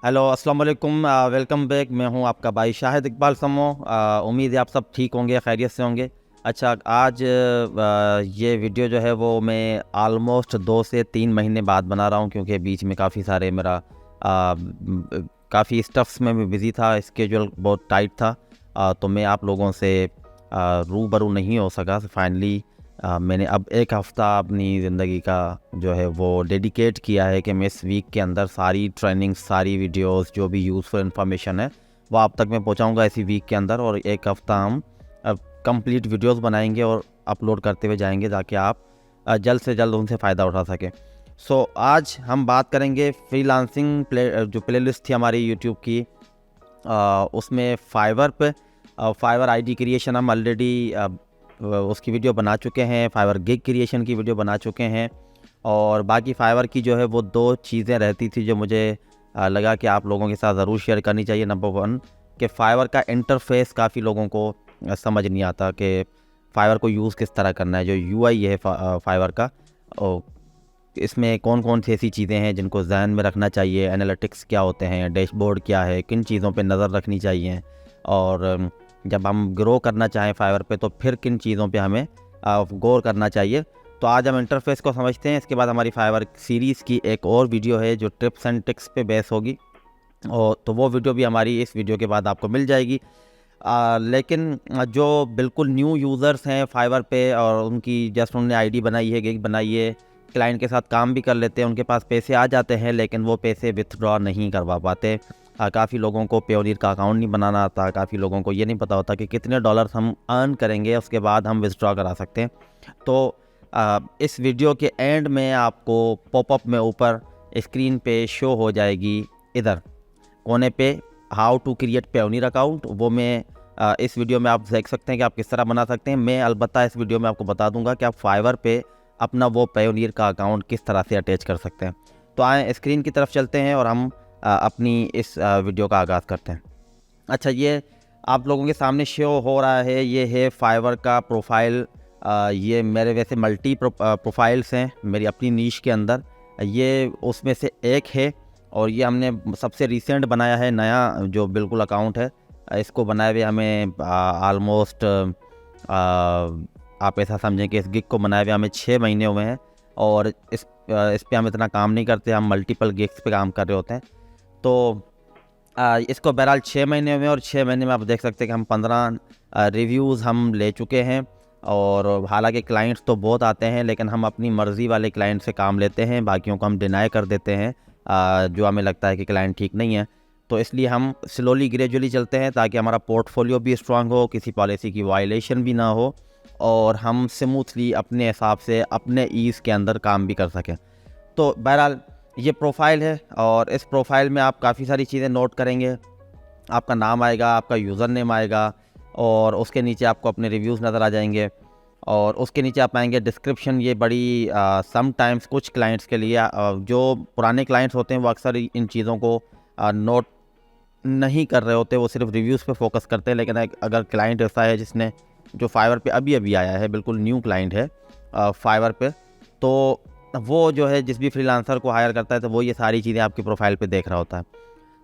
Hello अस्सलाम वालेकुम। Welcome back. मैं हूं आपका भाई शाहिद इकबाल समो। उम्मीद है आप सब ठीक होंगे, खैरियत से होंगे। अच्छा, आज ये वीडियो जो है वो मैं आलमोस्ट 2 से 3 महीने बाद बना रहा हूं, क्योंकि बीच में काफ़ी सारे मेरा काफ़ी स्टफ्स में भी बिज़ी था, स्केजूल बहुत टाइट था। तो मैं आप लोगों से रूबरू नहीं हो सका। फाइनली मैंने अब एक हफ़्ता अपनी ज़िंदगी का जो है वो डेडिकेट किया है कि मैं इस वीक के अंदर सारी ट्रेनिंग, सारी वीडियोस, जो भी यूज़फुल इन्फॉर्मेशन है वो आप तक मैं पहुंचाऊंगा इसी वीक के अंदर। और एक हफ़्ता हम कंप्लीट वीडियोस बनाएंगे और अपलोड करते हुए जाएंगे, ताकि आप जल्द से जल्द उनसे फ़ायदा उठा सकें। सो आज हम बात करेंगे फ्रीलांसिंग जो प्लेलिस्ट थी हमारी यूट्यूब की, उसमें फाइवर पे फाइवर आईडी क्रिएशन हम ऑलरेडी उसकी वीडियो बना चुके हैं, फाइवर गिग क्रिएशन की वीडियो बना चुके हैं। और बाकी फाइवर की जो है वो 2 चीज़ें रहती थी जो मुझे लगा कि आप लोगों के साथ ज़रूर शेयर करनी चाहिए। नंबर 1 कि फ़ाइवर का इंटरफेस काफ़ी लोगों को समझ नहीं आता कि फ़ाइवर को यूज़ किस तरह करना है। जो यूआई है फ़ाइवर का, और इसमें कौन कौन सी ऐसी चीज़ें हैं जिनको ध्यान में रखना चाहिए, एनालिटिक्स क्या होते हैं, डैशबोर्ड क्या है, किन चीज़ों पे नज़र रखनी चाहिए, और जब हम ग्रो करना चाहें फाइवर पे तो फिर किन चीज़ों पे हमें गौर करना चाहिए। तो आज हम इंटरफेस को समझते हैं। इसके बाद हमारी फाइवर सीरीज़ की एक और वीडियो है जो टिप्स एंड ट्रिक्स पे बेस होगी, और तो वो वीडियो भी हमारी इस वीडियो के बाद आपको मिल जाएगी। लेकिन जो बिल्कुल न्यू यूज़र्स हैं फाइवर पे और उनकी जस्ट उन्होंने आईडी बनाई है, गिग बनाई है, क्लाइंट के साथ काम भी कर लेते हैं, उनके पास पैसे आ जाते हैं, लेकिन वो पैसे विथड्रॉ नहीं करवा पाते। काफ़ी लोगों को पेयोनियर का अकाउंट नहीं बनाना आता, काफ़ी लोगों को ये नहीं पता होता कि कितने डॉलर्स हम अर्न करेंगे उसके बाद हम विथड्रॉ करा सकते हैं। तो इस वीडियो के एंड में आपको पॉपअप में ऊपर स्क्रीन पे शो हो जाएगी, इधर कोने पे, how to create Payoneer account. वो मैं इस वीडियो में आप देख सकते हैं कि आप किस तरह बना सकते हैं। मैं अलबत्ता इस वीडियो में आपको बता दूंगा कि आप फाइवर पे अपना वो पेयोनियर का अकाउंट किस तरह से अटैच कर सकते हैं। तो आए स्क्रीन की तरफ चलते हैं और हम अपनी इस वीडियो का आगाज़ करते हैं। अच्छा, ये आप लोगों के सामने शो हो रहा है, ये है फाइवर का प्रोफाइल। ये मेरे वैसे मल्टी प्रोफाइल्स हैं मेरी अपनी नीश के अंदर, ये उसमें से एक है। और ये हमने सबसे रिसेंट बनाया है, नया जो बिल्कुल अकाउंट है। इसको बनाए हुए हमें आलमोस्ट आप ऐसा समझें कि इस गिग को बनाए हुए हमें 6 महीने हुए हैं। और इस पे हम इतना काम नहीं करते, हम मल्टीपल गिग्स पे काम कर रहे होते हैं। तो इसको बहरहाल 6 महीने हुए हैं, और 6 महीने में आप देख सकते हैं कि हम 15 रिव्यूज़ हम ले चुके हैं। और हालांकि क्लाइंट्स तो बहुत आते हैं, लेकिन हम अपनी मर्ज़ी वाले क्लाइंट से काम लेते हैं, बाकियों को हम डिनाई कर देते हैं जो हमें लगता है कि क्लाइंट ठीक नहीं है। तो इसलिए हम स्लोली ग्रेजुअली चलते हैं, ताकि हमारा पोर्टफोलियो भी स्ट्रांग हो, किसी पॉलिसी की वायलेशन भी ना हो, और हम स्मूथली अपने हिसाब से अपने ईज़ के अंदर काम भी कर सकें। तो बहरहाल ये प्रोफाइल है, और इस प्रोफाइल में आप काफ़ी सारी चीज़ें नोट करेंगे। आपका नाम आएगा, आपका यूज़र नेम आएगा, और उसके नीचे आपको अपने रिव्यूज़ नज़र आ जाएंगे। और उसके नीचे आप पाएंगे डिस्क्रिप्शन। ये बड़ी समटाइम्स कुछ क्लाइंट्स के लिए जो पुराने क्लाइंट्स होते हैं वो अक्सर इन चीज़ों को नोट नहीं कर रहे होते, वो सिर्फ रिव्यूज़ पे फोकस करते हैं। लेकिन अगर क्लाइंट ऐसा है जिसने जो फाइवर पे अभी अभी आया है, बिल्कुल न्यू क्लाइंट है फाइवर पे, तो वो जो है जिस भी फ्रीलांसर को हायर करता है तो वो ये सारी चीज़ें आपकी प्रोफाइल पे देख रहा होता है।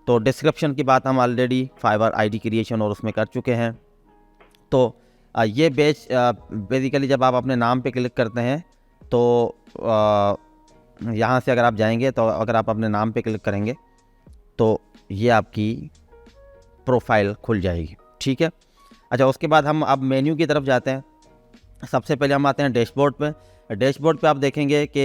तो डिस्क्रिप्शन की बात हम ऑलरेडी फाइवर आईडी क्रिएशन और उसमें कर चुके हैं। तो ये बेसिकली जब आप अपने नाम पे क्लिक करते हैं तो यहाँ से अगर आप जाएंगे, तो अगर आप अपने नाम पे क्लिक करेंगे तो ये आपकी प्रोफाइल खुल जाएगी, ठीक है। अच्छा, उसके बाद हम अब मेन्यू की तरफ जाते हैं। सबसे पहले हम आते हैं डैशबोर्ड पे। डैशबोर्ड पे आप देखेंगे कि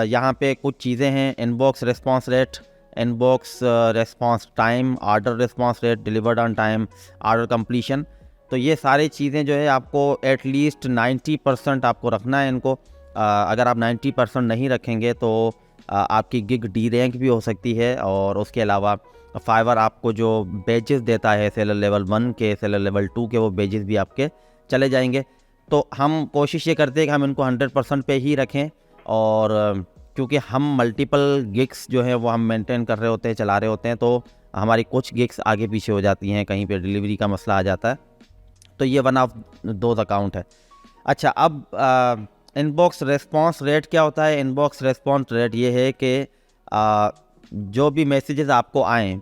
यहाँ पे कुछ चीज़ें हैं, inbox response rate, inbox response time, order response rate, delivered on time, order completion. तो ये सारी चीज़ें जो है आपको एटलीस्ट 90% आपको रखना है इनको। अगर आप 90% नहीं रखेंगे तो आपकी गिग डी रैंक भी हो सकती है। और उसके अलावा फाइवर आपको जो बेजेस देता है सेलर लेवल 1 के, सेलर लेवल 2 के, वो बेजेस भी आपके चले जाएंगे। तो हम कोशिश ये करते हैं कि हम इनको 100% पे ही रखें। और क्योंकि हम मल्टीपल गिग्स जो है वो हम मेंटेन कर रहे होते हैं, चला रहे होते हैं, तो हमारी कुछ गिग्स आगे पीछे हो जाती हैं, कहीं पे डिलीवरी का मसला आ जाता है। तो ये वन ऑफ दोज अकाउंट है। अच्छा, अब इनबॉक्स रेस्पॉन्स रेट क्या होता है? इनबॉक्स रेस्पॉन्स रेट ये है कि जो भी मैसेजेस आपको आएँ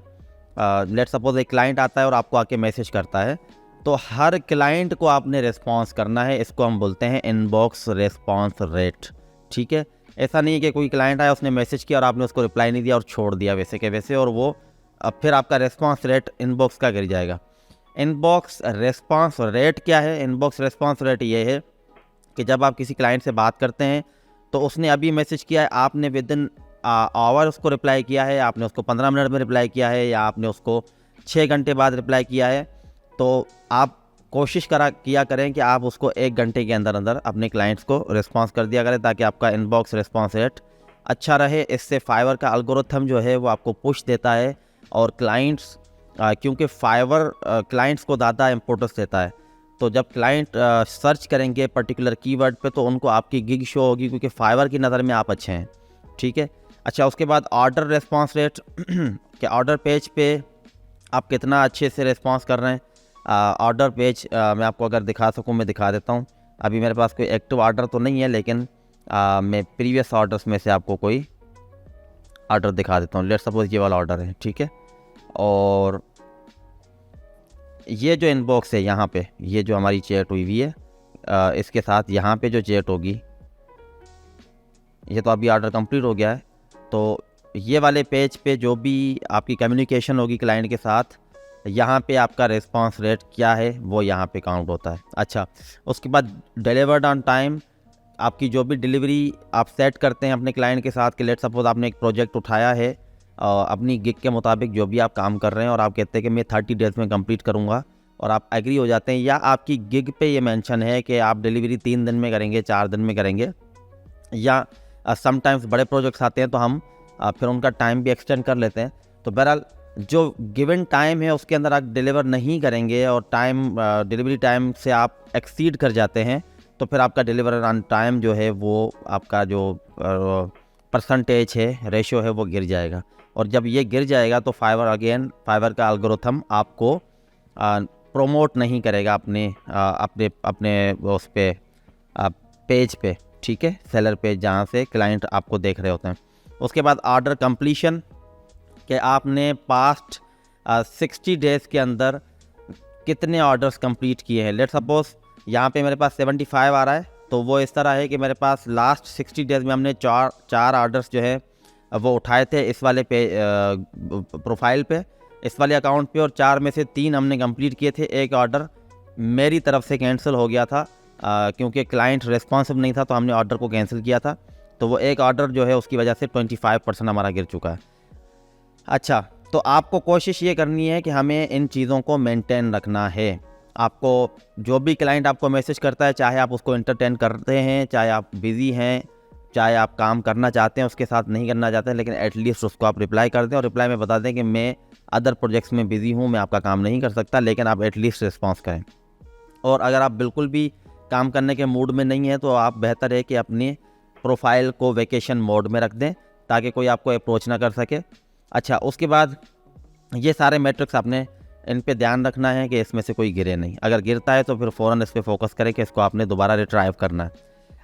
लेट सपोज एक क्लाइंट आता है और आपको आके मैसेज करता है, तो हर क्लाइंट को आपने रिस्पॉन्स करना है। इसको हम बोलते हैं इनबॉक्स रिस्पॉन्स रेट, ठीक है। ऐसा नहीं है कि कोई क्लाइंट आया, उसने मैसेज किया और आपने उसको रिप्लाई नहीं दिया और छोड़ दिया वैसे के वैसे, और वो अब फिर आपका रिस्पॉन्स रेट इनबॉक्स का गिर जाएगा। इनबॉक्स रिस्पॉन्स रेट क्या है? इनबॉक्स रिस्पॉन्स रेट ये है कि जब आप किसी क्लाइंट से बात करते हैं तो उसने अभी मैसेज किया है, आपने विद इन आवर उसको रिप्लाई किया है, आपने उसको 15 मिनट में रिप्लाई किया है, या आपने उसको 6 घंटे बाद रिप्लाई किया है, तो आप कोशिश किया करें कि आप उसको 1 घंटे के अंदर अंदर अपने क्लाइंट्स को रिस्पॉन्स कर दिया करें, ताकि आपका इनबॉक्स रिस्पॉन्स रेट अच्छा रहे। इससे फाइवर का एल्गोरिथम जो है वो आपको पुश देता है, और क्लाइंट्स क्योंकि फाइवर क्लाइंट्स को ज़्यादा इम्पोर्टेंस देता है, तो जब क्लाइंट सर्च करेंगे पर्टिकुलर कीवर्ड पे तो उनको आपकी गिग शो होगी, क्योंकि फाइवर की नज़र में आप अच्छे हैं, ठीक है। अच्छा, उसके बाद ऑर्डर रिस्पॉन्स रेट कि ऑर्डर पेज पे आप कितना अच्छे से रिस्पॉन्स कर रहे हैं। ऑर्डर पेज मैं आपको अगर दिखा सकूं, मैं दिखा देता हूं। अभी मेरे पास कोई एक्टिव ऑर्डर तो नहीं है, लेकिन मैं प्रीवियस ऑर्डर्स में से आपको कोई ऑर्डर दिखा देता हूं। लेट सपोज ये वाला ऑर्डर है, ठीक है। और ये जो इनबॉक्स है यहाँ पे, ये जो हमारी चैट हुई हुई है, इसके साथ यहाँ पे जो चैट होगी, ये तो अभी ऑर्डर कंप्लीट हो गया है। तो ये वाले पेज पे जो भी आपकी कम्युनिकेशन होगी क्लाइंट के साथ, यहाँ पे आपका रिस्पांस रेट क्या है वो यहाँ पे काउंट होता है। अच्छा, उसके बाद डिलीवर्ड ऑन टाइम, आपकी जो भी डिलीवरी आप सेट करते हैं अपने क्लाइंट के साथ कि लेट सपोज आपने एक प्रोजेक्ट उठाया है अपनी गिग के मुताबिक जो भी आप काम कर रहे हैं, और आप कहते हैं कि मैं 30 डेज़ में कंप्लीट करूँगा, और आप एग्री हो जाते हैं, या आपकी गिग पे ये मेंशन है कि आप डिलीवरी 3 दिन में करेंगे, 4 दिन में करेंगे, या समटाइम्स बड़े प्रोजेक्ट्स आते हैं तो हम फिर उनका टाइम भी एक्सटेंड कर लेते हैं। तो बहरहाल जो गिवन टाइम है उसके अंदर आप डिलीवर नहीं करेंगे और डिलीवरी टाइम से आप एक्सीड कर जाते हैं, तो फिर आपका डिलीवर ऑन टाइम जो है वो आपका जो परसेंटेज है, रेशियो है, वो गिर जाएगा। और जब ये गिर जाएगा तो फाइवर का एल्गोरिथम आपको प्रोमोट नहीं करेगा अपने उस पे पेज पे, ठीक है, सेलर पेज जहाँ से क्लाइंट आपको देख रहे होते हैं। उसके बाद ऑर्डर कंप्लीशन, कि आपने पास्ट 60 डेज़ के अंदर कितने ऑर्डर्स कंप्लीट किए हैं। लेट सपोज यहाँ पे मेरे पास 75 आ रहा है, तो वो इस तरह है कि मेरे पास लास्ट 60 डेज़ में हमने चार ऑर्डर्स जो है वो उठाए थे इस वाले पे प्रोफाइल पे, इस वाले अकाउंट पे, और 4 में से 3 हमने कंप्लीट किए थे। एक ऑर्डर मेरी तरफ से कैंसिल हो गया था क्योंकि क्लाइंट रिस्पॉन्सिव नहीं था, तो हमने ऑर्डर को कैंसिल किया था। तो वो एक ऑर्डर जो है उसकी वजह से 25% हमारा गिर चुका है। अच्छा, तो आपको कोशिश ये करनी है कि हमें इन चीज़ों को मेंटेन रखना है। आपको जो भी क्लाइंट आपको मैसेज करता है, चाहे आप उसको एंटरटेन करते हैं, चाहे आप बिज़ी हैं, चाहे आप काम करना चाहते हैं उसके साथ, नहीं करना चाहते हैं, लेकिन एटलीस्ट उसको आप रिप्लाई कर दें और रिप्लाई में बता दें कि मैं अदर प्रोजेक्ट्स में बिज़ी हूँ, मैं आपका काम नहीं कर सकता, लेकिन आप एटलीस्ट रिस्पॉन्स करें। और अगर आप बिल्कुल भी काम करने के मूड में नहीं है तो आप बेहतर है कि अपनी प्रोफाइल को वेकेशन मोड में रख दें, ताकि कोई आपको अप्रोच ना कर सके। अच्छा, उसके बाद ये सारे मैट्रिक्स आपने इन पे ध्यान रखना है कि इसमें से कोई गिरे नहीं। अगर गिरता है तो फिर फ़ौरन इस पे फोकस करें कि इसको आपने दोबारा रिट्राइव करना है।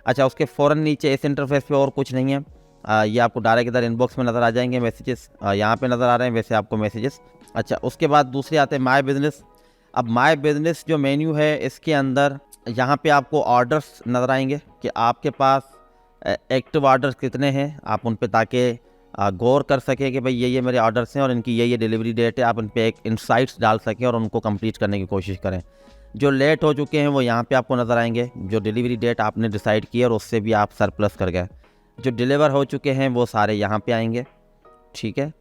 अच्छा, उसके फ़ौरन नीचे इस इंटरफेस पे और कुछ नहीं है, ये आपको डायरेक्ट इधर इनबॉक्स में नज़र आ जाएंगे मैसेजेस, यहाँ पे नज़र आ रहे हैं वैसे आपको मैसेजेस। अच्छा, उसके बाद दूसरे आते हैं माय बिज़नेस। अब माय बिज़नेस जो मेन्यू है, इसके अंदर यहाँ पे आपको ऑर्डर्स नज़र आएंगे कि आपके पास एक्टिव ऑर्डर्स कितने हैं, आप उन पे ताकि गौर कर सकें कि भाई ये मेरे ऑर्डर्स हैं और इनकी ये डिलीवरी डेट है, आप उन पे एक इंसाइट्स डाल सकें और उनको कंप्लीट करने की कोशिश करें। जो लेट हो चुके हैं वो यहाँ पे आपको नज़र आएंगे, जो डिलीवरी डेट आपने डिसाइड की है और उससे भी आप सरप्लस कर गए। जो डिलीवर हो चुके हैं वो सारे यहाँ पे आएंगे, ठीक है।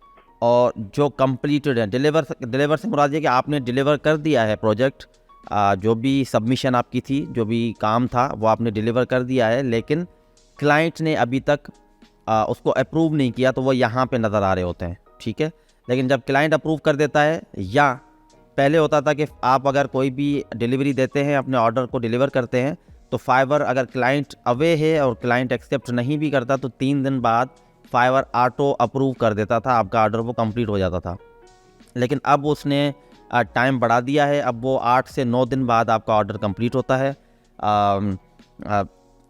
और जो कंप्लीटेड है, डिलीवर से मुराद ये कि आपने डिलीवर कर दिया है प्रोजेक्ट, जो भी सबमिशन आपकी थी, जो भी काम था वो आपने डिलीवर कर दिया है, लेकिन क्लाइंट ने अभी तक उसको अप्रूव नहीं किया, तो वो यहाँ पे नज़र आ रहे होते हैं, ठीक है। लेकिन जब क्लाइंट अप्रूव कर देता है, या पहले होता था कि आप अगर कोई भी डिलीवरी देते हैं, अपने ऑर्डर को डिलीवर करते हैं, तो फाइवर अगर क्लाइंट अवे है और क्लाइंट एक्सेप्ट नहीं भी करता तो 3 दिन बाद फाइवर ऑटो अप्रूव कर देता था, आपका ऑर्डर वो कंप्लीट हो जाता था। लेकिन अब उसने टाइम बढ़ा दिया है, अब वो 8 से 9 दिन बाद आपका ऑर्डर कंप्लीट होता है।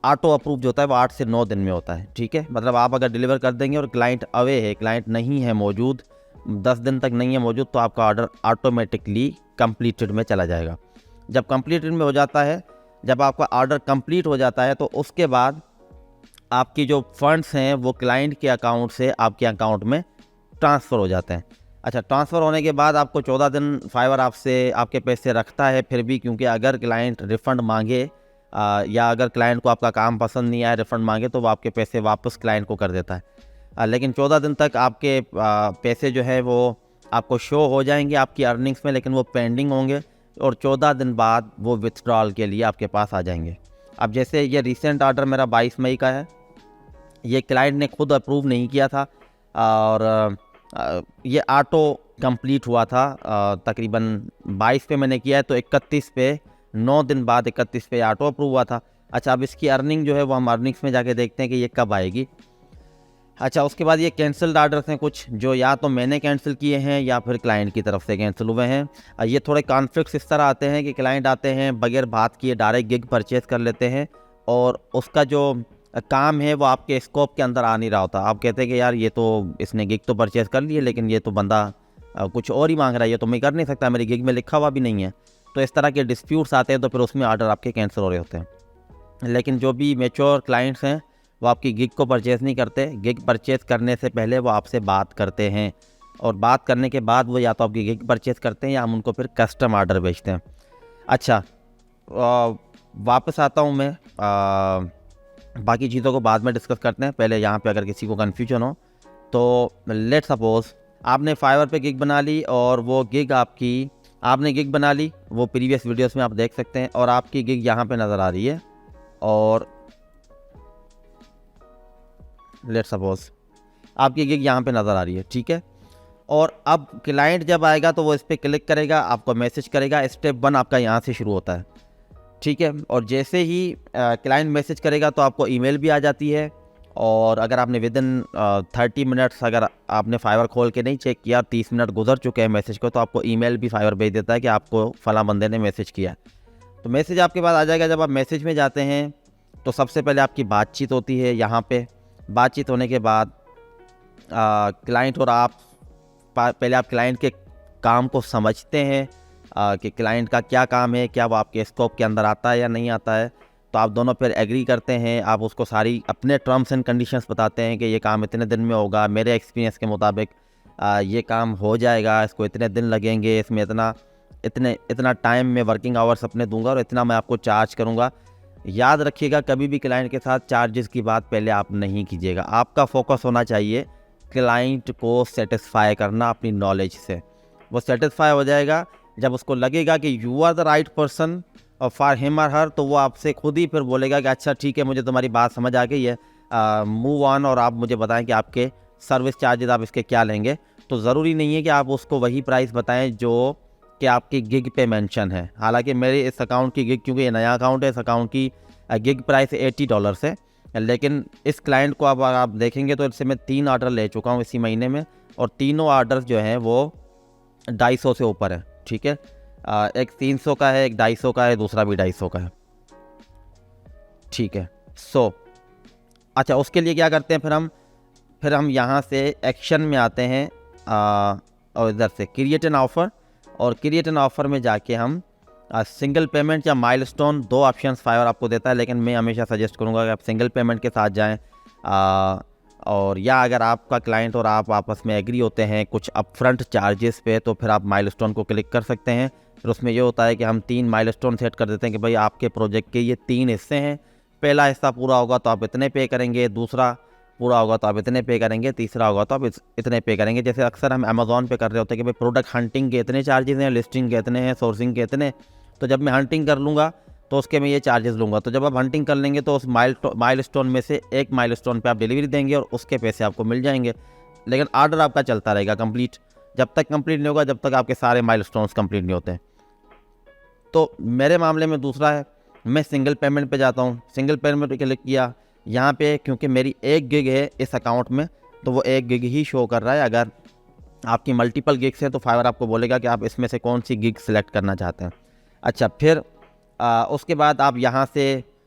ऑटो अप्रूव जो होता है वो 8 से 9 दिन में होता है, ठीक है। मतलब आप अगर डिलीवर कर देंगे और क्लाइंट अवे है, क्लाइंट नहीं है मौजूद, 10 दिन तक नहीं है मौजूद तो आपका ऑर्डर ऑटोमेटिकली कंप्लीटेड में चला जाएगा। जब कंप्लीटेड में हो जाता है, जब आपका ऑर्डर कंप्लीट हो जाता है तो उसके बाद आपकी जो फंड्स हैं वो क्लाइंट के अकाउंट से आपके अकाउंट में ट्रांसफ़र हो जाते हैं। अच्छा, ट्रांसफ़र होने के बाद आपको 14 दिन फाइवर आपसे आपके पैसे रखता है फिर भी, क्योंकि अगर क्लाइंट रिफ़ंड मांगे या अगर क्लाइंट को आपका काम पसंद नहीं आया, रिफ़ंड मांगे, तो वो आपके पैसे वापस क्लाइंट को कर देता है। लेकिन 14 दिन तक आपके पैसे जो है वो आपको शो हो जाएंगे आपकी अर्निंग्स में, लेकिन वो पेंडिंग होंगे और 14 दिन बाद वो विथड्रॉल के लिए आपके पास आ जाएंगे। अब जैसे ये रिसेंट ऑर्डर मेरा 22 मई का है, ये क्लाइंट ने खुद अप्रूव नहीं किया था और ये ऑटो कंप्लीट हुआ था तकरीबन 22 पे मैंने किया है, तो 31 पे 9 दिन बाद 31 पे ऑटो अप्रूव हुआ था। अच्छा, अब इसकी अर्निंग जो है वो हम अर्निंग्स में जाके देखते हैं कि ये कब आएगी। अच्छा, उसके बाद ये कैंसल्ड आर्डर्स हैं कुछ जो या तो मैंने कैंसिल किए हैं या फिर क्लाइंट की तरफ से कैंसिल हुए हैं। ये थोड़े कॉन्फ्लिक्ट्स इस तरह आते हैं कि क्लाइंट आते हैं बगैर बात किए डायरेक्ट गिग परचेज़ कर लेते हैं और उसका जो काम है वो आपके स्कोप के अंदर आ नहीं रहा होता। आप कहते हैं कि यार ये तो इसने गिग तो परचेज़ कर लिए लेकिन ये तो बंदा कुछ और ही मांग रहा है, ये तो मैं कर नहीं सकता, मेरी गिग में लिखा हुआ भी नहीं है। तो इस तरह के डिस्प्यूट्स आते हैं तो फिर उसमें ऑर्डर आपके कैंसिल हो रहे होते हैं। लेकिन जो भी मैच्योर क्लाइंट्स हैं वो आपकी गिग को परचेज़ नहीं करते। गिग परचेज़ करने से पहले वो आपसे बात करते हैं और बात करने के बाद वो या तो आपकी गिग परचेज़ करते हैं या हम उनको फिर कस्टम ऑर्डर बेचते हैं। अच्छा, वापस आता हूँ मैं, बाकी चीज़ों को बाद में डिस्कस करते हैं। पहले यहाँ पे अगर किसी को कन्फ्यूजन हो तो लेट सपोज़ आपने फाइवर पे गिग बना ली और वो गिग आपने गिग बना ली, वो प्रीवियस वीडियोस में आप देख सकते हैं, और आपकी गिग यहाँ पे नज़र आ रही है और लेट सपोज आपकी गिग यहाँ पे नज़र आ रही है, ठीक है। और अब क्लाइंट जब आएगा तो वो इस पर क्लिक करेगा, आपको मैसेज करेगा। स्टेप 1 आपका यहाँ से शुरू होता है, ठीक है। और जैसे ही क्लाइंट मैसेज करेगा तो आपको ईमेल भी आ जाती है, और अगर आपने विदिन 30 मिनट्स अगर आपने फाइवर खोल के नहीं चेक किया, 30 मिनट गुजर चुके हैं मैसेज को, तो आपको ईमेल भी फाइवर भेज देता है कि आपको फला बंदे ने मैसेज किया। तो मैसेज आपके पास आ जाएगा। जब आप मैसेज में जाते हैं तो सबसे पहले आपकी बातचीत होती है। यहाँ पे बातचीत होने के बाद क्लाइंट और आप पहले आप क्लाइंट के काम को समझते हैं कि क्लाइंट का क्या काम है, क्या वो आपके स्कोप के अंदर आता है या नहीं आता है। तो आप दोनों फिर एग्री करते हैं, आप उसको सारी अपने टर्म्स एंड कंडीशंस बताते हैं कि ये काम इतने दिन में होगा, मेरे एक्सपीरियंस के मुताबिक ये काम हो जाएगा, इसको इतने दिन लगेंगे, इसमें इतना टाइम में वर्किंग आवर्स अपने दूंगा और इतना मैं आपको चार्ज करूंगा। याद रखिएगा, कभी भी क्लाइंट के साथ चार्जेस की बात पहले आप नहीं कीजिएगा। आपका फोकस होना चाहिए क्लाइंट को सेटिस्फाई करना अपनी नॉलेज से। वो सेटिस्फाई हो जाएगा जब उसको लगेगा कि you are the right person और फॉर हिम और हर, तो वो आपसे खुद ही फिर बोलेगा कि अच्छा ठीक है, मुझे तुम्हारी बात समझ आ गई है, मूव ऑन, और आप मुझे बताएं कि आपके सर्विस चार्जेस आप इसके क्या लेंगे। तो ज़रूरी नहीं है कि आप उसको वही प्राइस बताएं जो कि आपकी गिग पे मेंशन है। हालांकि मेरे इस अकाउंट की गिग, क्योंकि ये नया अकाउंट है, इस अकाउंट की गिग प्राइस $80 है। लेकिन इस क्लाइंट को अब आप देखेंगे तो इससे मैं 3 ऑर्डर ले चुका हूँ इसी महीने में, और तीनों ऑर्डर जो हैं वो 250 से ऊपर है, ठीक है। एक 300 का है, एक 250 का है, दूसरा भी 250 का है, ठीक है। अच्छा, उसके लिए क्या करते हैं फिर हम यहाँ से एक्शन में आते हैं और इधर से क्रिएट एन ऑफ़र, और क्रिएट एन ऑफ़र में जाके हम सिंगल पेमेंट या माइलस्टोन, 2 ऑप्शंस फाइवर आपको देता है, लेकिन मैं हमेशा सजेस्ट करूँगा कि आप सिंगल पेमेंट के साथ जाएं। और या अगर आपका क्लाइंट और आप आपस में एग्री होते हैं कुछ अपफ्रंट चार्जेस पे, तो फिर आप माइलस्टोन को क्लिक कर सकते हैं। फिर उसमें ये होता है कि हम 3 माइलस्टोन सेट कर देते हैं कि भाई आपके प्रोजेक्ट के ये 3 हिस्से हैं। पहला हिस्सा पूरा होगा तो आप इतने पे करेंगे, दूसरा पूरा होगा तो आप इतने पे करेंगे, तीसरा होगा तो आप इतने पे करेंगे। जैसे अक्सर हम अमेज़ॉन पे कर रहे होते हैं कि भाई प्रोडक्ट हंटिंग के इतने चार्जेस हैं, लिस्टिंग के इतने हैं, सोर्सिंग के इतने। तो जब मैं हंटिंग कर लूँगा तो उसके मैं ये चार्जेस लूँगा। तो जब आप हंटिंग कर लेंगे तो उस माइलस्टोन में से एक माइलस्टोन पे आप डिलीवरी देंगे और उसके पैसे आपको मिल जाएंगे। लेकिन ऑर्डर आपका चलता रहेगा कंप्लीट, जब तक कंप्लीट नहीं होगा, जब तक आपके सारे माइलस्टोन्स कंप्लीट नहीं होते। तो मेरे मामले में दूसरा है, मैं सिंगल पेमेंट पे जाता हूँ। सिंगल पेमेंट पे क्लिक किया, यहाँ पे क्योंकि मेरी एक गिग है इस अकाउंट में तो वो एक गिग ही शो कर रहा है। अगर आपकी मल्टीपल गिग्स है तो फाइवर आपको बोलेगा कि आप इसमें से कौन सी गिग सिलेक्ट करना चाहते हैं। अच्छा, फिर उसके बाद आप यहाँ से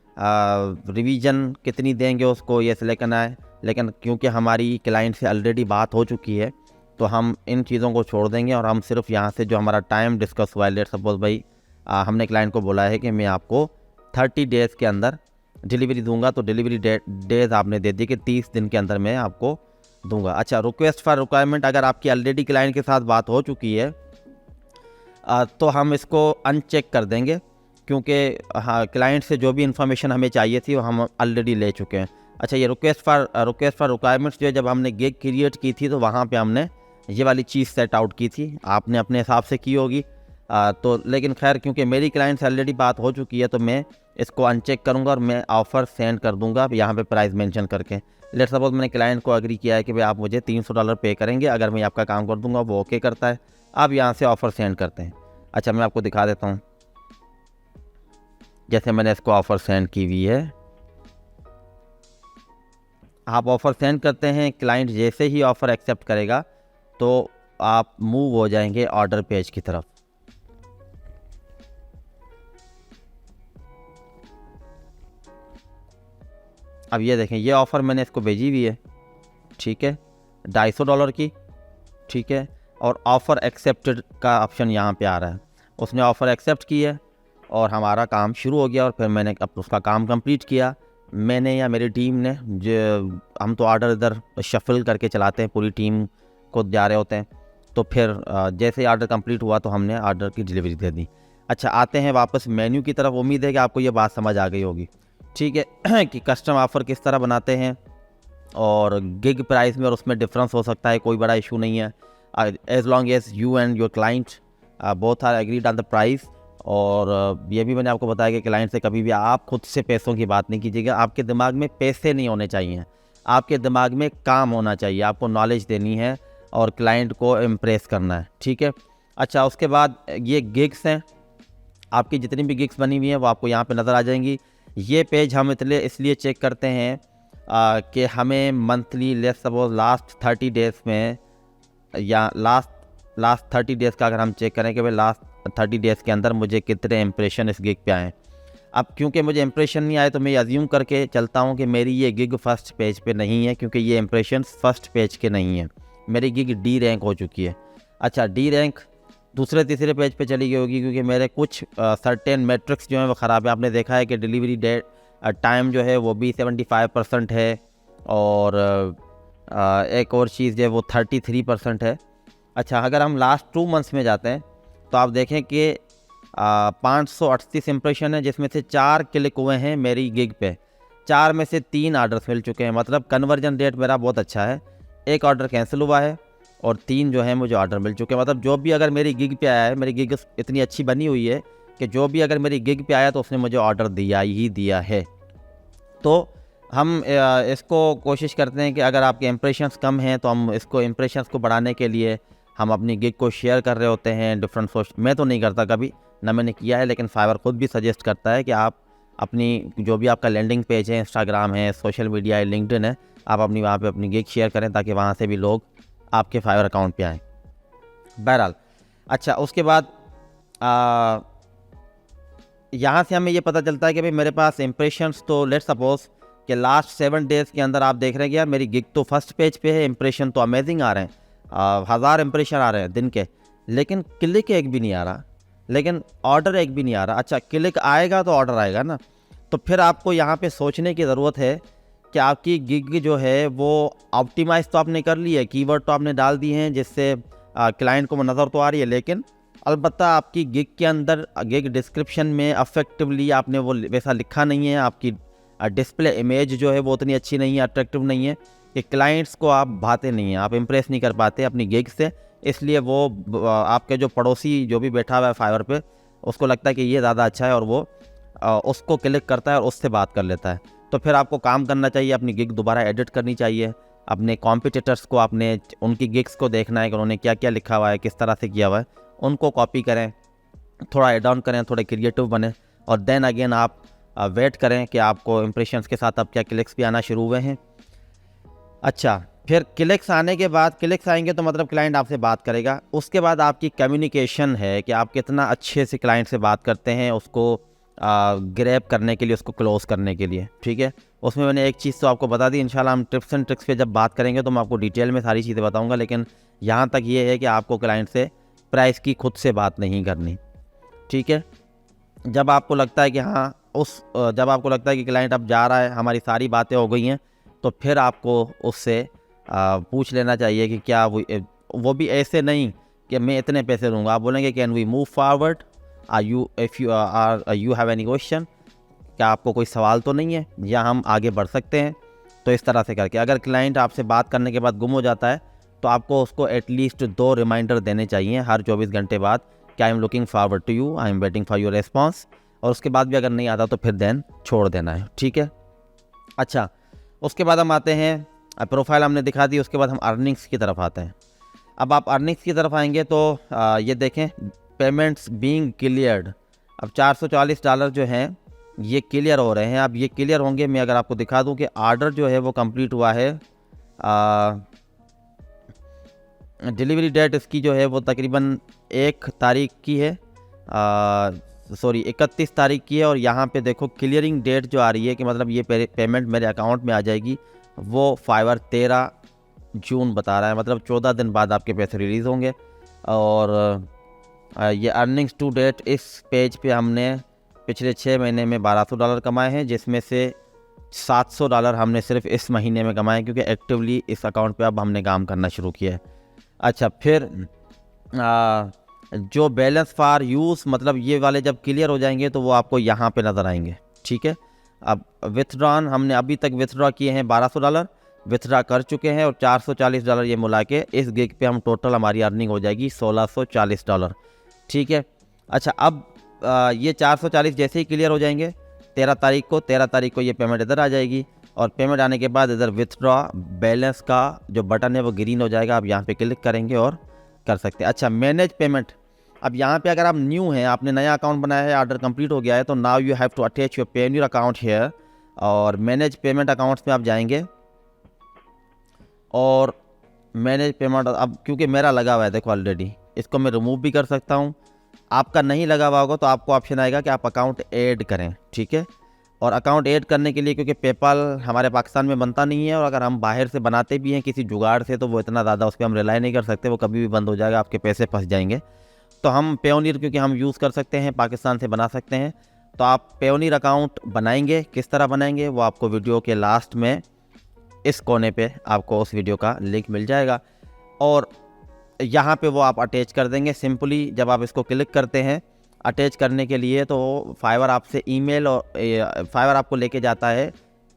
रिवीजन कितनी देंगे उसको ये सिलेक्ट करना है। लेकिन क्योंकि हमारी क्लाइंट से ऑलरेडी बात हो चुकी है तो हम इन चीज़ों को छोड़ देंगे और हम सिर्फ यहाँ से जो हमारा टाइम डिस्कस हुआ है, लेट सपोज भाई हमने क्लाइंट को बोला है कि मैं आपको 30 डेज़ के अंदर डिलीवरी दूंगा, तो डिलीवरी डेज आपने दे दी कि 30 दिन के अंदर मैं आपको दूंगा। अच्छा, रिक्वेस्ट फॉर रिक्वायरमेंट, अगर आपकी ऑलरेडी क्लाइंट के साथ बात हो चुकी है तो हम इसको अनचेक कर देंगे, क्योंकि हाँ क्लाइंट से जो भी इन्फॉर्मेशन हमें चाहिए थी वो हम ऑलरेडी ले चुके हैं। अच्छा, ये रिक्वेस्ट फॉर रिक्वायरमेंट्स जो है, जब हमने गिग क्रिएट की थी तो वहाँ पे हमने ये वाली चीज़ सेट आउट की थी, आपने अपने हिसाब से की होगी। तो लेकिन खैर क्योंकि मेरी क्लाइंट से ऑलरेडी बात हो चुकी है तो मैं इसको अनचेक करूँगा और मैं ऑफ़र सेंड कर दूँगा यहाँ पे प्राइस मेंशन करके। लेट सपोज मैंने क्लाइंट को एग्री किया है कि भाई आप मुझे $300 पे करेंगे अगर मैं आपका काम कर दूँगा, वो ओके करता है। आप यहाँ से ऑफ़र सेंड करते हैं। अच्छा, मैं आपको दिखा देता हूँ, जैसे मैंने इसको ऑफ़र सेंड की हुई है। आप ऑफ़र सेंड करते हैं, क्लाइंट जैसे ही ऑफ़र एक्सेप्ट करेगा तो आप मूव हो जाएंगे ऑर्डर पेज की तरफ। अब ये देखें, ये ऑफ़र मैंने इसको भेजी हुई है, ठीक है, $250 की, ठीक है, और ऑफ़र एक्सेप्टेड का ऑप्शन यहाँ पे आ रहा है। उसने ऑफ़र एक्सेप्ट की है और हमारा काम शुरू हो गया और फिर मैंने उसका काम कंप्लीट किया। मैंने या मेरी टीम ने, जो हम तो ऑर्डर इधर शफल करके चलाते हैं, पूरी टीम को जा रहे होते हैं, तो फिर जैसे ही ऑर्डर कंप्लीट हुआ तो हमने ऑर्डर की डिलीवरी दे दी। अच्छा, आते हैं वापस मेन्यू की तरफ। उम्मीद है कि आपको ये बात समझ आ गई होगी, ठीक है, कि कस्टम ऑफ़र किस तरह बनाते हैं और गिग प्राइस में और उसमें डिफरेंस हो सकता है, कोई बड़ा इशू नहीं है, as long as you and your client both are agreed on the price. और ये भी मैंने आपको बताया कि क्लाइंट से कभी भी आप खुद से पैसों की बात नहीं कीजिएगा। आपके दिमाग में पैसे नहीं होने चाहिए, आपके दिमाग में काम होना चाहिए। आपको नॉलेज देनी है और क्लाइंट को इम्प्रेस करना है, ठीक है। अच्छा, उसके बाद ये गिग्स हैं, आपकी जितनी भी गिग्स बनी हुई हैं वो आपको यहाँ पे नज़र आ जाएंगी। ये पेज हम इसलिए चेक करते हैं कि हमें monthly, let's suppose last 30 days में या लास्ट 30 डेज़ का अगर हम चेक करें कि भाई लास्ट 30 डेज़ के अंदर मुझे कितने इंप्रेशन इस गिग पे आए। अब क्योंकि मुझे इंप्रेशन नहीं आए तो मैं अज्यूम करके चलता हूँ कि मेरी ये गिग फर्स्ट पेज पे नहीं है, क्योंकि ये इंप्रेशन फर्स्ट पेज के नहीं है, मेरी गिग डी रैंक हो चुकी है। अच्छा, डी रैंक दूसरे तीसरे पेज पे चली गई होगी, क्योंकि मेरे कुछ सर्टेन मैट्रिक्स जो हैं वो ख़राब है। आपने देखा है कि डिलीवरी डेट टाइम जो है वो भी 75% है और एक और चीज़ जो है वो 33% है। अच्छा, अगर हम लास्ट 2 मंथ्स में जाते हैं तो आप देखें कि 538 इंप्रेशन है, जिसमें से 4 क्लिक हुए हैं मेरी गिग पे, 4 में से 3 ऑर्डर्स मिल चुके हैं। मतलब कन्वर्जन रेट मेरा बहुत अच्छा है। 1 ऑर्डर कैंसिल हुआ है और 3 जो है मुझे ऑर्डर मिल चुके हैं। मतलब जो भी अगर मेरी गिग पे आया है, मेरी गिग इतनी अच्छी बनी हुई है कि जो भी अगर मेरी गिग पे आया तो उसने मुझे ऑर्डर दिया ही दिया है। तो हम इसको कोशिश करते हैं कि अगर आपके इंप्रेशंस कम हैं तो हम इसको इंप्रेशंस को बढ़ाने के लिए हम अपनी गिग को शेयर कर रहे होते हैं डिफरेंट सोशल। मैं तो नहीं करता कभी, ना मैंने किया है, लेकिन फाइवर खुद भी सजेस्ट करता है कि आप अपनी जो भी आपका लैंडिंग पेज है, इंस्टाग्राम है, सोशल मीडिया है, लिंक्डइन है, आप अपनी वहाँ पे अपनी गिग शेयर करें ताकि वहाँ से भी लोग आपके फाइवर अकाउंट पे आएँ। बहरहाल, अच्छा, उसके बाद यहाँ से हमें ये पता चलता है कि भाई मेरे पास इंप्रेशंस, तो लेट्स सपोज कि लास्ट 7 डेज़ के अंदर आप देख रहे हैं कि यार मेरी गिग तो फर्स्ट पेज पे है, इंप्रेशन तो अमेजिंग आ रहे हैं, 1000 इंप्रेशन आ रहे हैं दिन के, लेकिन क्लिक एक भी नहीं आ रहा, लेकिन ऑर्डर एक भी नहीं आ रहा। अच्छा, क्लिक आएगा तो ऑर्डर आएगा ना। तो फिर आपको यहाँ पे सोचने की ज़रूरत है कि आपकी गिग जो है वो ऑप्टिमाइज़ तो आपने कर ली है, कीवर्ड तो आपने डाल दिए हैं जिससे क्लाइंट को नज़र तो आ रही है, लेकिन अलबत्ता आपकी गिग के अंदर गिग डिस्क्रिप्शन में अफेक्टिवली आपने वो वैसा लिखा नहीं है। आपकी डिस्प्ले इमेज जो है वो उतनी अच्छी नहीं है, अट्रैक्टिव नहीं है कि क्लाइंट्स को आप भाते नहीं हैं, आप इम्प्रेस नहीं कर पाते अपनी गिग से। इसलिए वो आपके जो पड़ोसी जो भी बैठा हुआ है फाइवर पे, उसको लगता है कि ये ज़्यादा अच्छा है और वो उसको क्लिक करता है और उससे बात कर लेता है। तो फिर आपको काम करना चाहिए, अपनी गिग दोबारा एडिट करनी चाहिए, अपने कॉम्पिटिटर्स को, आपने उनकी गिग्स को देखना है कि उन्होंने क्या क्या लिखा हुआ है, किस तरह से किया हुआ है, उनको कॉपी करें, थोड़ा एड ऑन करें, थोड़े क्रिएटिव बने और देन अगेन आप वेट करें कि आपको इंप्रेशंस के साथ अब क्या क्लिक्स भी आना शुरू हुए हैं। अच्छा, फिर क्लिक्स आने के बाद, क्लिक्स आएंगे तो मतलब क्लाइंट आपसे बात करेगा। उसके बाद आपकी कम्युनिकेशन है कि आप कितना अच्छे से क्लाइंट से बात करते हैं, उसको ग्रैब करने के लिए, उसको क्लोज करने के लिए, ठीक है। उसमें मैंने एक चीज़ तो आपको बता दी, इंशाल्लाह हम टिप्स एंड ट्रिक्स पे जब बात करेंगे तो मैं आपको डिटेल में सारी चीज़ें बताऊंगा, लेकिन यहाँ तक ये है कि आपको क्लाइंट से प्राइस की खुद से बात नहीं करनी, ठीक है। जब आपको लगता है कि हाँ जब आपको लगता है कि क्लाइंट अब जा रहा है, हमारी सारी बातें हो गई हैं, तो फिर आपको उससे पूछ लेना चाहिए कि क्या वो भी ऐसे नहीं कि मैं इतने पैसे दूंगा। आप बोलेंगे can we move forward, you have any question, क्या आपको कोई सवाल तो नहीं है, या हम आगे बढ़ सकते हैं। तो इस तरह से करके अगर क्लाइंट आपसे बात करने के बाद गुम हो जाता है तो आपको उसको एटलीस्ट 2 रिमाइंडर देने चाहिए हर 24 घंटे बाद कि I am looking forward to you, I am waiting for your response. और उसके बाद भी अगर नहीं आता तो फिर देन छोड़ देना है, ठीक है। अच्छा, उसके बाद हम आते हैं, प्रोफाइल हमने दिखा दी, उसके बाद हम अर्निंग्स की तरफ आते हैं। अब आप अर्निंग्स की तरफ आएंगे तो ये देखें, पेमेंट्स बीइंग क्लियर्ड। अब $440 जो हैं ये क्लियर हो रहे हैं। अब ये क्लियर होंगे, मैं अगर आपको दिखा दूं कि ऑर्डर जो है वो कंप्लीट हुआ है, डिलीवरी डेट इसकी जो है वो तकरीबन 1 तारीख की है, 31 तारीख की है। और यहाँ पे देखो क्लियरिंग डेट जो आ रही है कि मतलब ये पेमेंट मेरे अकाउंट में आ जाएगी, वो फाइवर 13 जून बता रहा है, मतलब 14 दिन बाद आपके पैसे रिलीज़ होंगे। और ये अर्निंग्स टू डेट, इस पेज पे हमने पिछले 6 महीने में $1200 कमाए हैं, जिसमें से $700 हमने सिर्फ इस महीने में कमाए, क्योंकि एक्टिवली इस अकाउंट पे अब हमने काम करना शुरू किया है। अच्छा, फिर जो बैलेंस फॉर यूज़, मतलब ये वाले जब क्लियर हो जाएंगे तो वो आपको यहाँ पे नज़र आएंगे, ठीक है। अब विथड्रॉन, हमने अभी तक विथड्रॉ किए हैं $1200, विथड्रॉ कर चुके हैं, और $440 ये मिला के इस गिग पे हम टोटल हमारी अर्निंग हो जाएगी $1640, ठीक है। अच्छा, अब ये 440 जैसे ही क्लियर हो जाएंगे 13 तारीख को ये पेमेंट इधर आ जाएगी, और पेमेंट आने के बाद इधर विथड्रॉ बैलेंस का जो बटन है वो ग्रीन हो जाएगा। आप यहाँ पे क्लिक करेंगे और कर सकते हैं। अच्छा, मैनेज पेमेंट, अब यहाँ पे अगर आप न्यू हैं, आपने नया अकाउंट बनाया है, ऑर्डर कंप्लीट हो गया है, तो now you have to attach your Payoneer account here, और मैनेज पेमेंट अकाउंट्स में आप जाएंगे और मैनेज पेमेंट, अब क्योंकि मेरा लगा हुआ है देखो ऑलरेडी, इसको मैं रिमूव भी कर सकता हूँ। आपका नहीं लगा हुआ होगा तो आपको ऑप्शन आएगा कि आप अकाउंट ऐड करें, ठीक है। और अकाउंट ऐड करने के लिए, क्योंकि पेपाल हमारे पाकिस्तान में बनता नहीं है, और अगर हम बाहर से बनाते भी हैं किसी जुगाड़ से, तो वो इतना ज़्यादा उस पर हम रिलाई नहीं कर सकते, वो कभी भी बंद हो जाएगा, आपके पैसे फंस जाएंगे। तो हम पेयोनियर क्योंकि हम यूज़ कर सकते हैं, पाकिस्तान से बना सकते हैं, तो आप पेयोनियर अकाउंट बनाएंगे। किस तरह बनाएंगे वो आपको वीडियो के लास्ट में इस कोने पे आपको उस वीडियो का लिंक मिल जाएगा, और यहाँ पे वो आप अटैच कर देंगे सिंपली। जब आप इसको क्लिक करते हैं अटैच करने के लिए, तो फाइवर आपसे ईमेल, और फाइवर आपको लेके जाता है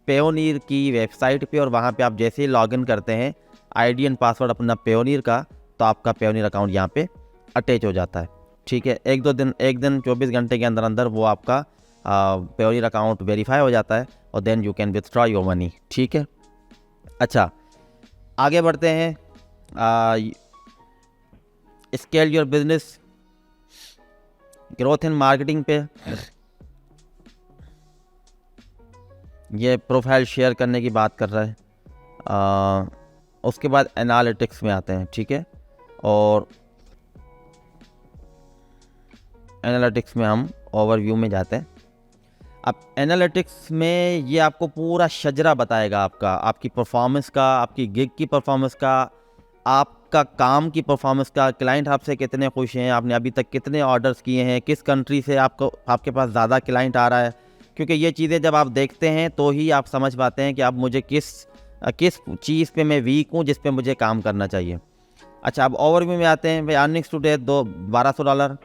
पेयोनियर की वेबसाइट पे, और वहाँ पे आप जैसे ही लॉगिन करते हैं आईडी एंड पासवर्ड अपना पेयोनियर का, तो आपका पेयोनियर अकाउंट यहाँ पे अटैच हो जाता है, ठीक है। एक दिन 24 घंटे के अंदर अंदर वो आपका पेयोनियर अकाउंट वेरीफाई हो जाता है, और then you can withdraw your money, ठीक है। अच्छा, आगे बढ़ते हैं, scale your business, growth in marketing पे। ये प्रोफाइल शेयर करने की बात कर रहा है। उसके बाद एनालिटिक्स में आते हैं, ठीक है। और एनालिटिक्स में हम ओवरव्यू में जाते हैं। अब एनालिटिक्स में ये आपको पूरा शजरा बताएगा आपकी परफॉर्मेंस का, आपकी गिग की परफॉर्मेंस का, आपका काम की परफॉर्मेंस का, क्लाइंट आपसे कितने खुश हैं, आपने अभी तक कितने ऑर्डर्स किए हैं, किस कंट्री से आपके पास ज़्यादा क्लाइंट आ रहा है। क्योंकि ये चीज़ें जब आप देखते हैं तो ही आप समझ पाते हैं कि अब मुझे किस चीज़ पे मैं वीक हूँ, जिस पे मुझे काम करना चाहिए। अच्छा, अब ओवरव्यू में आते हैं। भाई earnings to date $1200,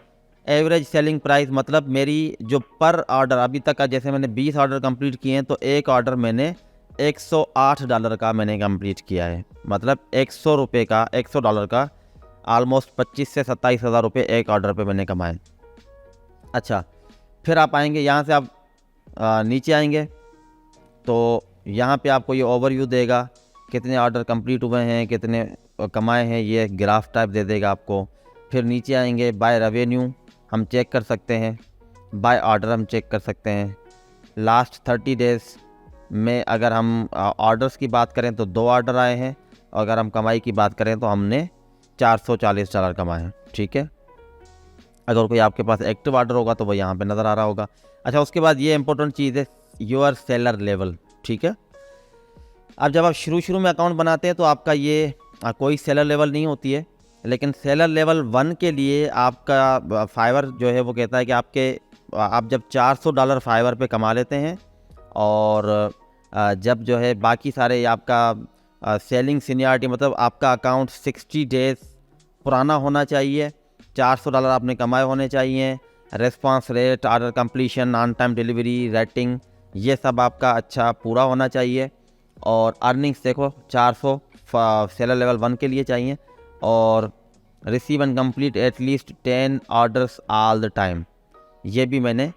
average selling price, मतलब मेरी जो पर ऑर्डर अभी तक का, जैसे मैंने 20 ऑर्डर कंप्लीट किए हैं, तो एक ऑर्डर मैंने $108 का मैंने कंप्लीट किया है, मतलब $100 का ऑलमोस्ट 25 से 27 हज़ार रुपये एक ऑर्डर पे मैंने कमाए। अच्छा, फिर आप आएंगे यहाँ से, आप नीचे आएंगे तो यहाँ पे आपको ये ओवरव्यू देगा, कितने ऑर्डर कंप्लीट हुए हैं, कितने कमाए हैं, ये ग्राफ टाइप दे देगा आपको। फिर नीचे आएंगे, बाय रेवेन्यू हम चेक कर सकते हैं, बाय ऑर्डर हम चेक कर सकते हैं। लास्ट 30 डेज़ में अगर हम ऑर्डर्स की बात करें तो 2 ऑर्डर आए हैं, और अगर हम कमाई की बात करें तो हमने $440 कमाए हैं, ठीक है। अगर कोई आपके पास एक्टिव ऑर्डर होगा तो वो यहाँ पे नज़र आ रहा होगा। अच्छा, उसके बाद ये इंपॉर्टेंट चीज़ है, योर सेलर लेवल, ठीक है। अब जब आप शुरू में अकाउंट बनाते हैं तो आपका ये कोई सेलर लेवल नहीं होती है, लेकिन सेलर लेवल 1 के लिए आपका फाइवर जो है वो कहता है कि आप जब $400 फाइवर पे कमा लेते हैं और जब जो है बाकी सारे आपका सेलिंग सीनियरिटी मतलब आपका अकाउंट 60 डेज़ पुराना होना चाहिए, $400 आपने कमाए होने चाहिए, response rate, order completion, on time delivery, rating, ये सब आपका अच्छा पूरा होना चाहिए। और अर्निंग्स देखो 400 सेलर लेवल 1 के लिए चाहिए, और receive and complete at least 10 orders all the time, ये भी मैंने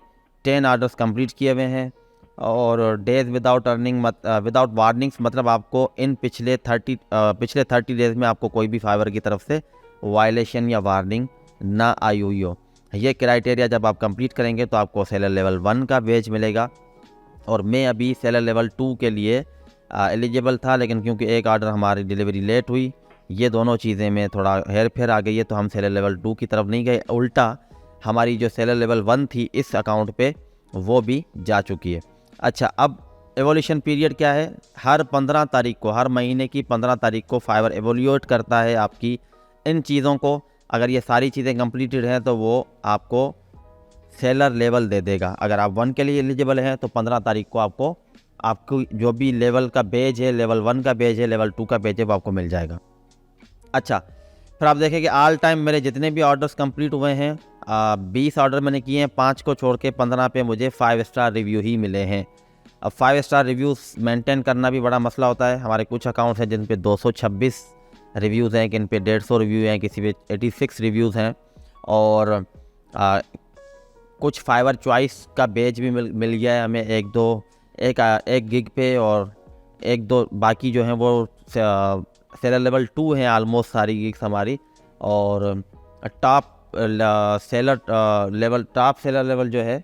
10 ऑर्डर्स कंप्लीट किए हुए हैं। और days without earning without warnings मतलब आपको इन पिछले 30 डेज़ में आपको कोई भी फाइवर की तरफ से वायलेशन या वार्निंग ना आई हुई हो। ये क्राइटेरिया जब आप कंप्लीट करेंगे तो आपको सेलर लेवल 1 का बेज मिलेगा। और मैं अभी सेलर लेवल 2 के लिए एलिजिबल था, लेकिन क्योंकि एक ऑर्डर हमारी डिलीवरी लेट हुई, ये दोनों चीज़ें में थोड़ा हेर फेर आ गई है, तो हम सेलर लेवल 2 की तरफ नहीं गए। उल्टा हमारी जो सेलर लेवल 1 थी इस अकाउंट पे वो भी जा चुकी है। अच्छा, अब एवोल्यूशन पीरियड क्या है? हर 15 तारीख को, हर महीने की 15 तारीख को फाइवर एवोल्यूट करता है आपकी इन चीज़ों को। अगर ये सारी चीज़ें कंप्लीटेड हैं तो वो आपको सेलर लेवल दे देगा। अगर आप 1 के लिए एलिजिबल हैं तो 15 तारीख को आपको जो भी लेवल का बेज है, लेवल 1 का बेज है, लेवल 2 का बेज है, वो आपको मिल जाएगा। अच्छा, फिर आप देखें कि ऑल टाइम मेरे जितने भी ऑर्डर्स कंप्लीट हुए हैं, 20 ऑर्डर मैंने किए हैं, 5 को छोड़ के 15 पे मुझे 5 स्टार रिव्यू ही मिले हैं। अब 5 स्टार रिव्यूज़ मेंटेन करना भी बड़ा मसला होता है। हमारे कुछ अकाउंट्स हैं जिन पे 226 रिव्यूज़ हैं, किन पे 150 रिव्यू हैं, किसी पे 86 रिव्यूज़ हैं, और कुछ फाइवर चॉइस का बेज भी मिल गया है हमें, एक गिग पे, और 1-2 बाकी जो हैं वो सेलर लेवल 2 हैं ऑलमोस्ट सारी गिग्स हमारी। और टॉप सेलर लेवल जो है,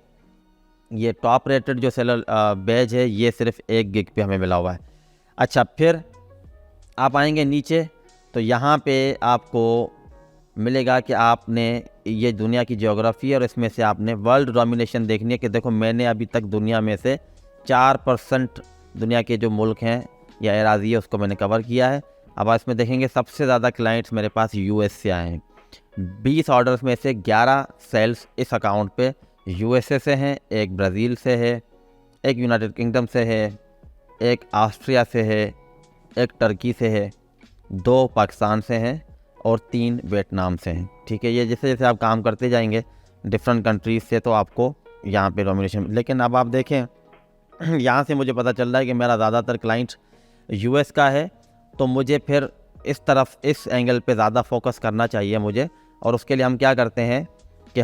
ये टॉप रेटेड जो सेलर बेज है, ये सिर्फ 1 गिग पे हमें मिला हुआ है। अच्छा, फिर आप आएंगे नीचे तो यहाँ पे आपको मिलेगा कि आपने ये दुनिया की ज्योग्राफी है और इसमें से आपने वर्ल्ड डोमिनेशन देखनी है कि देखो मैंने अभी तक दुनिया में से 4% दुनिया के जो मुल्क हैं या एराज़ी है उसको मैंने कवर किया है। अब इसमें देखेंगे सबसे ज़्यादा क्लाइंट्स मेरे पास यूएस से आए हैं। 20 ऑर्डर्स में से 11 सेल्स इस अकाउंट पे यूएसए से हैं, एक ब्राज़ील से है, एक यूनाइटेड किंगडम से है, एक ऑस्ट्रिया से है, एक टर्की से है, 2 पाकिस्तान से हैं और 3 वियतनाम से हैं। ठीक है, ये जैसे जैसे आप काम करते जाएंगे डिफरेंट कंट्रीज़ से तो आपको यहाँ पे डोमिनेशन। लेकिन अब आप देखें यहाँ से मुझे पता चल रहा है कि मेरा ज़्यादातर क्लाइंट यूएस का है, तो मुझे फिर इस तरफ इस एंगल पे ज़्यादा फोकस करना चाहिए मुझे। और उसके लिए हम क्या करते हैं कि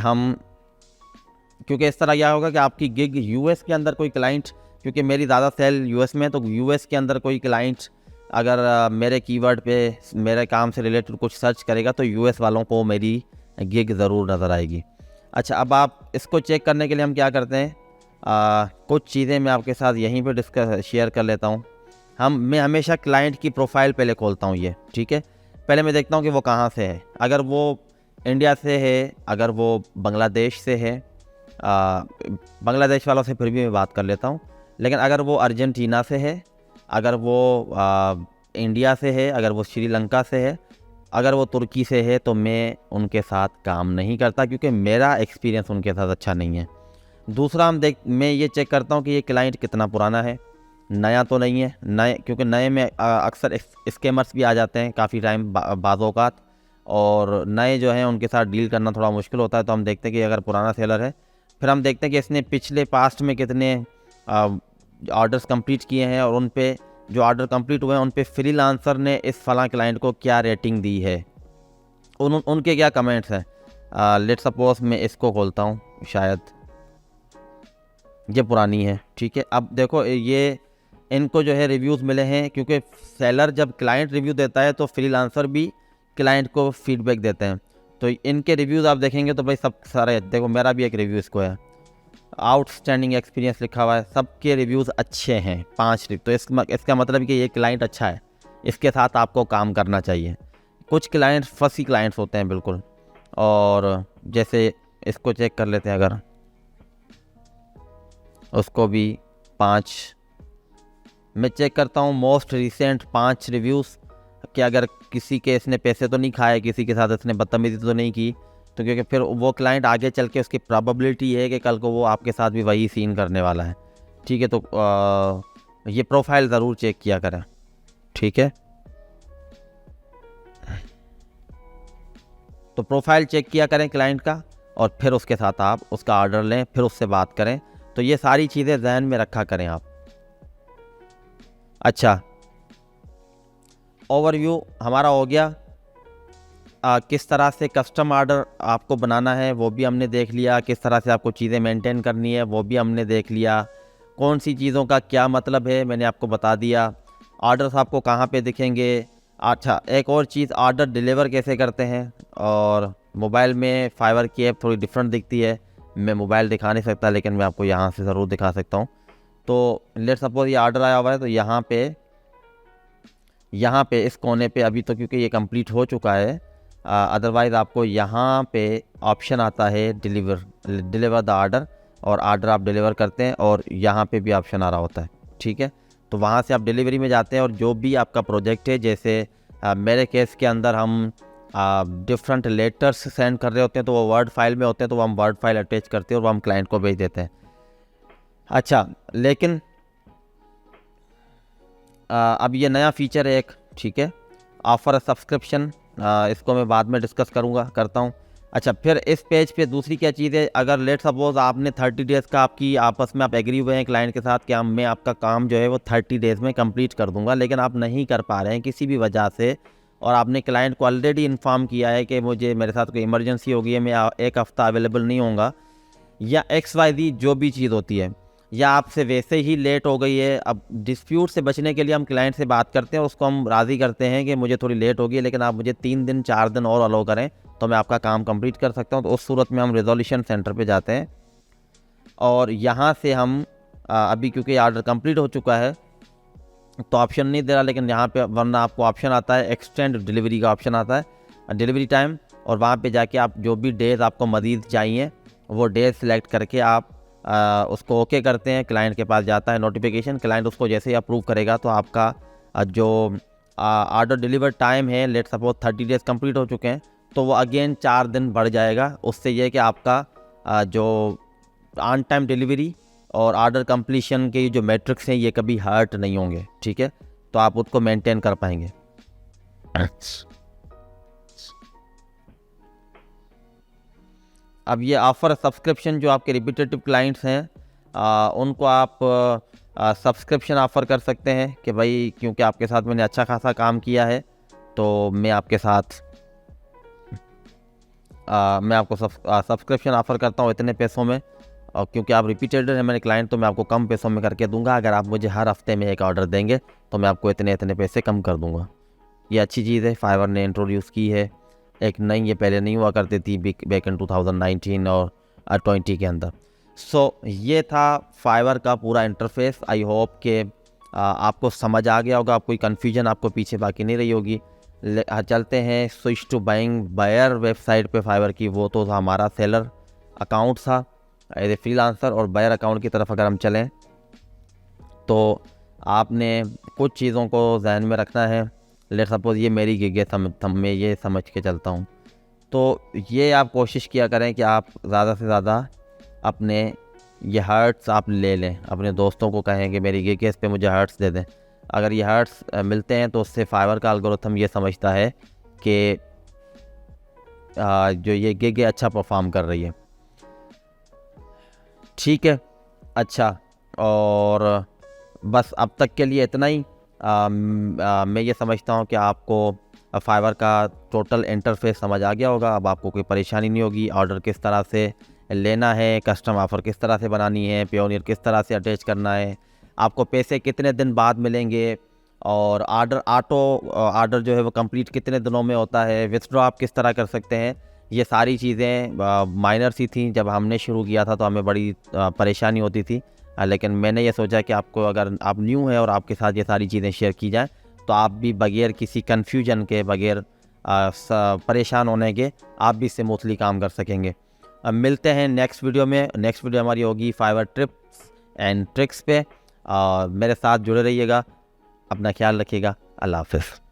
क्योंकि इस तरह क्या होगा कि आपकी गिग यूएस के अंदर कोई क्लाइंट, क्योंकि मेरी ज़्यादा सेल यूएस में, तो यूएस के अंदर कोई क्लाइंट अगर मेरे कीवर्ड पे मेरे काम से रिलेटेड कुछ सर्च करेगा तो यूएस वालों को मेरी गिग ज़रूर नज़र आएगी। अच्छा, अब आप इसको चेक करने के लिए हम क्या करते हैं, कुछ चीज़ें मैं आपके साथ यहीं पे शेयर कर लेता हूँ। मैं हमेशा क्लाइंट की प्रोफाइल पहले खोलता हूँ ये, ठीक है। पहले मैं देखता हूँ कि वो कहाँ से है। अगर वो इंडिया से है, अगर वो बांग्लादेश से है, बांग्लादेश वालों से फिर भी मैं बात कर लेता हूँ, लेकिन अगर वो अर्जेंटीना से है, अगर वो इंडिया से है, अगर वो श्रीलंका से है, अगर वो तुर्की से है, तो मैं उनके साथ काम नहीं करता क्योंकि मेरा एक्सपीरियंस उनके साथ अच्छा नहीं है। दूसरा मैं ये चेक करता हूँ कि ये क्लाइंट कितना पुराना है, नया तो नहीं है। क्योंकि नए में अक्सर स्कैमर्स भी आ जाते हैं काफ़ी टाइम बाज़-औक़ात, और नए जो हैं उनके साथ डील करना थोड़ा मुश्किल होता है। तो हम देखते हैं कि अगर पुराना सेलर है, फिर हम देखते हैं कि इसने पिछले पास्ट में कितने ऑर्डर्स कंप्लीट किए हैं, और उन पे जो ऑर्डर कंप्लीट हुए हैं उन पे फ्रीलांसर ने इस फलां क्लाइंट को क्या रेटिंग दी है, उनके क्या कमेंट्स हैं। लेट्स सपोज मैं इसको खोलता हूँ, शायद ये पुरानी है, ठीक है। अब देखो ये इनको जो है रिव्यूज़ मिले हैं, क्योंकि सेलर जब क्लाइंट रिव्यू देता है तो फ्रीलांसर भी क्लाइंट को फीडबैक देते हैं। तो इनके रिव्यूज़ आप देखेंगे तो भाई सब सारे, देखो मेरा भी एक रिव्यू इसको है, आउटस्टैंडिंग एक्सपीरियंस लिखा हुआ है, सबके रिव्यूज़ अच्छे हैं, 5 तो इसका मतलब कि ये क्लाइंट अच्छा है, इसके साथ आपको काम करना चाहिए। कुछ क्लाइंट फसी क्लाइंट्स होते हैं बिल्कुल, और जैसे इसको चेक कर लेते हैं, अगर उसको भी 5 मैं चेक करता हूँ, मोस्ट रिसेंट 5 रिव्यूज़ कि अगर किसी के इसने पैसे तो नहीं खाए, किसी के साथ इसने बदतमीजी तो नहीं की, तो क्योंकि फिर वो क्लाइंट आगे चल के उसकी प्रोबेबिलिटी है कि कल को वो आपके साथ भी वही सीन करने वाला है। ठीक है, तो ये प्रोफाइल ज़रूर चेक किया करें। ठीक है, तो प्रोफाइल चेक किया करें क्लाइंट का, और फिर उसके साथ आप उसका ऑर्डर लें, फिर उससे बात करें। तो ये सारी चीज़ें जहन में रखा करें आप। अच्छा, ओवरव्यू हमारा हो गया। किस तरह से कस्टम ऑर्डर आपको बनाना है वो भी हमने देख लिया, किस तरह से आपको चीज़ें मेंटेन करनी है वो भी हमने देख लिया, कौन सी चीज़ों का क्या मतलब है मैंने आपको बता दिया, ऑर्डर्स आपको कहाँ पे दिखेंगे। अच्छा, एक और चीज़, ऑर्डर डिलीवर कैसे करते हैं। और मोबाइल में फाइवर की ऐप थोड़ी डिफरेंट दिखती है, मैं मोबाइल दिखा नहीं सकता, लेकिन मैं आपको यहाँ से ज़रूर दिखा सकता हूँ। तो लेट सपोज ये ऑर्डर आया हुआ है, तो यहाँ पे इस कोने पे अभी तो क्योंकि ये कंप्लीट हो चुका है, अदरवाइज़ आपको यहाँ पे ऑप्शन आता है डिलीवर द ऑर्डर, और ऑर्डर आप डिलीवर करते हैं, और यहाँ पे भी ऑप्शन आ रहा होता है। ठीक है, तो वहाँ से आप डिलीवरी में जाते हैं, और जो भी आपका प्रोजेक्ट है, जैसे मेरे केस के अंदर हम डिफरेंट लेटर्स सेंड कर रहे होते हैं, तो वो वर्ड फाइल में होते हैं, तो वो हम वर्ड फाइल अटैच करते हैं और वो हम क्लाइंट को भेज देते हैं। अच्छा, लेकिन अब ये नया फीचर है एक, ठीक है, ऑफ़र सब्सक्रिप्शन, इसको मैं बाद में डिस्कस करता हूँ। अच्छा, फिर इस पेज पे दूसरी क्या चीज़ है, अगर लेट सपोज आपने 30 डेज़ का आपकी आपस में आप एग्री हुए हैं क्लाइंट के साथ कि मैं आपका काम जो है वो 30 डेज़ में कंप्लीट कर दूंगा, लेकिन आप नहीं कर पा रहे हैं किसी भी वजह से, और आपने क्लाइंट को ऑलरेडी इन्फॉर्म किया है कि मेरे साथ कोई इमरजेंसी हो गई है, मैं एक हफ़्ता अवेलेबल नहीं होऊंगा, या XYZ जो भी चीज़ होती है, या आपसे वैसे ही लेट हो गई है। अब डिस्प्यूट से बचने के लिए हम क्लाइंट से बात करते हैं, उसको हम राज़ी करते हैं कि मुझे थोड़ी लेट होगी, लेकिन आप मुझे 3 दिन 4 दिन और अलाउ करें तो मैं आपका काम कंप्लीट कर सकता हूं। तो उस सूरत में हम रिजोल्यूशन सेंटर पे जाते हैं, और यहाँ से हम अभी क्योंकि ऑर्डर कंप्लीट हो चुका है तो ऑप्शन नहीं दे रहा, लेकिन यहाँ पे वरना आपको ऑप्शन आता है, एक्सटेंड डिलीवरी का ऑप्शन आता है, डिलीवरी टाइम, और वहाँ पे जाके आप जो भी डेज़ आपको मज़ीद चाहिए वो डेज सेलेक्ट करके आप उसको ओके करते हैं। क्लाइंट के पास जाता है नोटिफिकेशन, क्लाइंट उसको जैसे ही अप्रूव करेगा तो आपका जो ऑर्डर डिलीवर टाइम है, लेट सपोज 30 डेज़ कंप्लीट हो चुके हैं, तो वो अगेन 4 दिन बढ़ जाएगा। उससे ये कि आपका जो ऑन टाइम डिलीवरी और ऑर्डर कंप्लीशन के जो मैट्रिक्स हैं ये कभी हर्ट नहीं होंगे। ठीक है, तो आप उसको मेंटेन कर पाएंगे। अब ये ऑफ़र सब्सक्रिप्शन जो आपके रिपीटेटिव क्लाइंट्स हैं उनको आप सब्सक्रिप्शन ऑफ़र कर सकते हैं कि भाई क्योंकि आपके साथ मैंने अच्छा खासा काम किया है, तो मैं आपके साथ मैं आपको सब्सक्रिप्शन ऑफ़र करता हूँ इतने पैसों में, और क्योंकि आप रिपीटेड हैं मेरे क्लाइंट तो मैं आपको कम पैसों में करके दूंगा। अगर आप मुझे हर हफ्ते में एक ऑर्डर देंगे तो मैं आपको इतने पैसे कम कर दूंगा। ये अच्छी चीज़ है, फाइवर ने इंट्रोड्यूस की है, एक नई, ये पहले नहीं हुआ करती थी बैक इन 2019 और 20 के अंदर। सो ये था फाइवर का पूरा इंटरफेस। आई होप कि आपको समझ आ गया होगा, कोई कन्फ्यूजन आपको पीछे बाकी नहीं रही होगी। चलते हैं switch to buying buyer website पे फाइवर की। वो तो हमारा सेलर अकाउंट था एज ए फ्रीलांसर, और बायर अकाउंट की तरफ अगर हम चलें तो आपने कुछ चीज़ों को जहन में रखना है। लेट सपोज ये मेरी गिग है, मैं ये समझ के चलता हूँ, तो ये आप कोशिश किया करें कि आप ज़्यादा से ज़्यादा अपने ये हर्ट्स आप ले लें, अपने दोस्तों को कहें कि मेरी गिग है, इस पे मुझे हर्ट्स दे दें। अगर ये हर्ट्स मिलते हैं तो उससे फाइवर का एल्गोरिथम ये समझता है कि जो ये गिग है अच्छा परफॉर्म कर रही है। ठीक है, अच्छा, और बस अब तक के लिए इतना ही। मैं ये समझता हूँ कि आपको फाइवर का टोटल इंटरफेस समझ आ गया होगा। अब आपको कोई परेशानी नहीं होगी, ऑर्डर किस तरह से लेना है, कस्टम ऑफ़र किस तरह से बनानी है, पेयोनियर किस तरह से अटैच करना है, आपको पैसे कितने दिन बाद मिलेंगे, और ऑर्डर जो है वो कंप्लीट कितने दिनों में होता है, विथड्रॉ आप किस तरह कर सकते हैं। ये सारी चीज़ें माइनर सी थी, जब हमने शुरू किया था तो हमें बड़ी परेशानी होती थी, लेकिन मैंने ये सोचा कि आपको, अगर आप न्यू हैं और आपके साथ ये सारी चीज़ें शेयर की जाएँ तो आप भी बगैर किसी कन्फ्यूजन के, बगैर परेशान होने के, आप भी स्मूथली काम कर सकेंगे। अब मिलते हैं नेक्स्ट वीडियो में। नेक्स्ट वीडियो हमारी होगी फाइवर टिप्स एंड ट्रिक्स पे। मेरे साथ जुड़े रहिएगा, अपना ख्याल रखिएगा। अल्लाह हाफ़िज़।